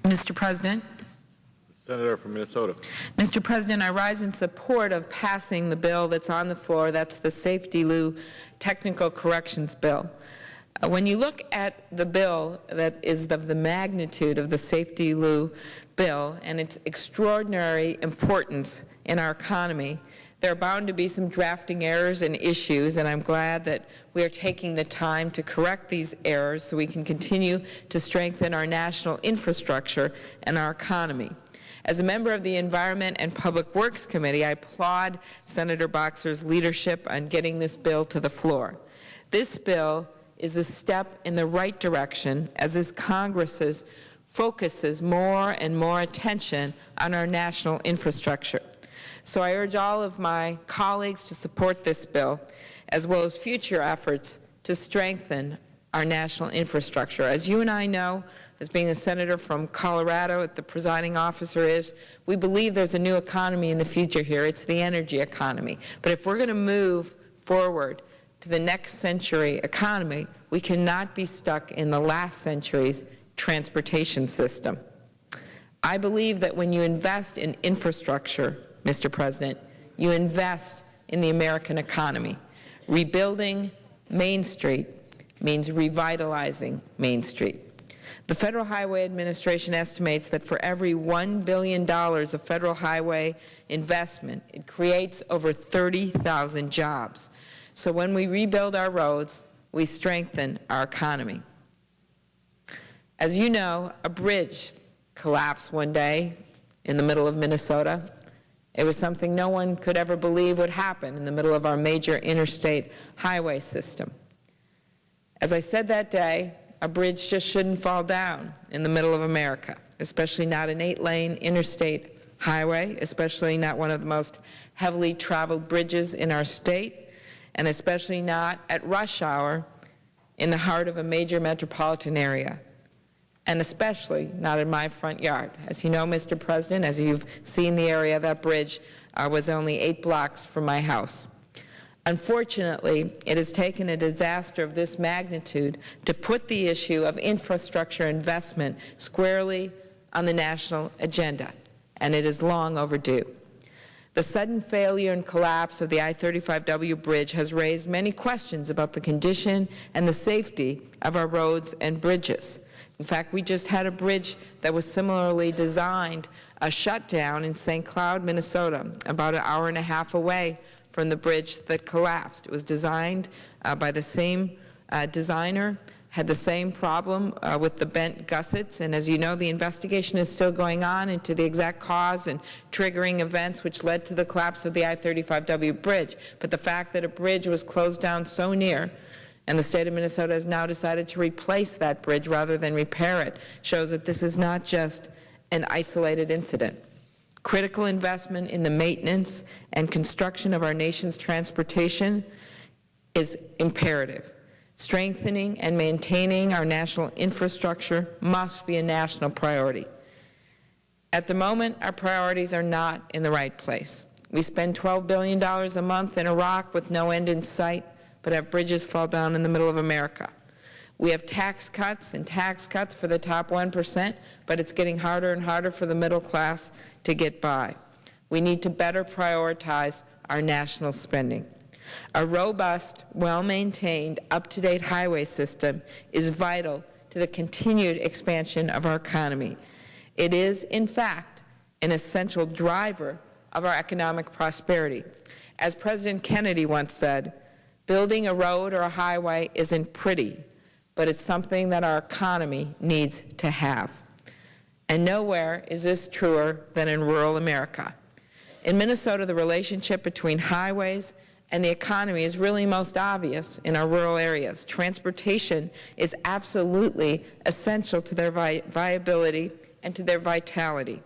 Mr. President. Senator from Minnesota. Mr. President, I rise in support of passing the bill that's on the floor. That's the SAFETEA-LU Technical Corrections Bill. When you look at the bill that is of the magnitude of the SAFETEA-LU bill and its extraordinary importance in our economy, there are bound to be some drafting errors and issues, and I'm glad that we are taking the time to correct these errors so we can continue to strengthen our national infrastructure and our economy. As a member of the Environment and Public Works Committee, I applaud Senator Boxer's leadership on getting this bill to the floor. This bill is a step in the right direction as this Congress focuses more and more attention on our national infrastructure. So I urge all of my colleagues to support this bill, as well as future efforts to strengthen our national infrastructure. As you and I know, as being a senator from Colorado, the presiding officer is, we believe there's a new economy in the future here. It's the energy economy. But if we're going to move forward to the next century economy, we cannot be stuck in the last century's transportation system. I believe that when you invest in infrastructure, Mr. President, you invest in the American economy. Rebuilding Main Street means revitalizing Main Street. The Federal Highway Administration estimates that for every $1 billion of federal highway investment, it creates over 30,000 jobs. So when we rebuild our roads, we strengthen our economy. As you know, a bridge collapsed one day in the middle of Minnesota. It was something no one could ever believe would happen in the middle of our major interstate highway system. As I said that day, a bridge just shouldn't fall down in the middle of America, especially not an 8-lane interstate highway, especially not one of the most heavily traveled bridges in our state, and especially not at rush hour in the heart of a major metropolitan area, and especially not in my front yard. As you know, Mr. President, as you've seen the area of that bridge was only 8 blocks from my house. Unfortunately, it has taken a disaster of this magnitude to put the issue of infrastructure investment squarely on the national agenda, and it is long overdue. The sudden failure and collapse of the I-35W bridge has raised many questions about the condition and the safety of our roads and bridges. In fact, we just had a bridge that was similarly designed, a shutdown in St. Cloud, Minnesota, about an hour and a half away from the bridge that collapsed. It was designed by the same designer, had the same problem with the bent gussets, and as you know, the investigation is still going on into the exact cause and triggering events which led to the collapse of the I-35W bridge. But the fact that a bridge was closed down so near, and the state of Minnesota has now decided to replace that bridge rather than repair it, shows that this is not just an isolated incident. Critical investment in the maintenance and construction of our nation's transportation is imperative. Strengthening and maintaining our national infrastructure must be a national priority. At the moment, our priorities are not in the right place. We spend $12 billion a month in Iraq with no end in sight, but have bridges fall down in the middle of America. We have tax cuts for the top 1%, but it's getting harder and harder for the middle class to get by. We need to better prioritize our national spending. A robust, well-maintained, up-to-date highway system is vital to the continued expansion of our economy. It is, in fact, an essential driver of our economic prosperity. As President Kennedy once said, building a road or a highway isn't pretty, but it's something that our economy needs to have. And nowhere is this truer than in rural America. In Minnesota, the relationship between highways and the economy is really most obvious in our rural areas. Transportation is absolutely essential to their viability and to their vitality.